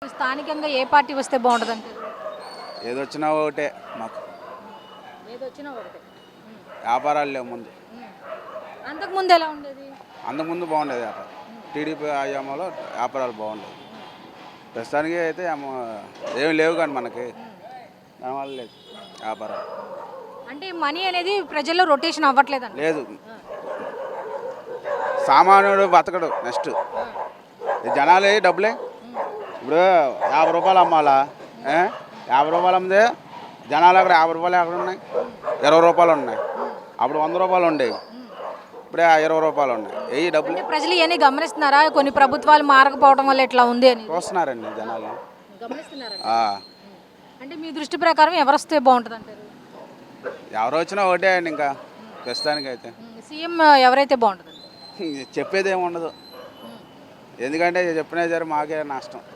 స్థానికంగా ఏ పార్టీ వస్తే బాగుంటుంది అంటారు? ఏదొచ్చినా ఒకటే మాకు. ఏదొచ్చినా ఒకటే. వ్యాపారాలు లేవు ముందు. అంతకుముందు ఎలా ఉండేది? అంతకుముందు బాగుండేది వ్యాపారం. టీడీపీ హయాంలో వ్యాపారాలు బాగుండేది. ప్రస్తుతానికి అయితే ఏమి లేవు కానీ మనకి దానివల్ల లేదు వ్యాపారం. అంటే మనీ అనేది ప్రజల్లో రొటేషన్ అవ్వట్లేదంట. లేదు, సామాన్యుడు బతకడు. నెక్స్ట్ జనాలే డబ్బులే. ఇప్పుడు 50 రూపాయలు అమ్మాలా, 50 రూపాయలు అమ్మితే జనాలు అక్కడ 50 రూపాయలు ఎక్కడ ఉన్నాయి? 20 రూపాయలు ఉన్నాయి. అప్పుడు 100 రూపాయలు ఉండేవి, ఇప్పుడే 20 రూపాయలు ఉన్నాయి. ఏ డబ్బులు అంటే ప్రజలు ఇవన్నీ గమనిస్తున్నారా? కొన్ని ప్రభుత్వాలు మారకపోవడం వల్ల ఇట్లా ఉంది అని చూస్తున్నారండి జనాలు. గమనిస్తున్నారా? ఆ, అంటే మీ దృష్టి ప్రకారం ఎవరు వస్తే బాగుంటుంది అంటారు? ఎవరు వచ్చినా ఒకటే అండి. ఇంకా ప్రస్తుతానికి అయితే సీఎం ఎవరైతే బాగుంటుంది? చెప్పేది ఏమి ఉండదు. ఎందుకంటే చెప్పినా సరే మాకే నష్టం.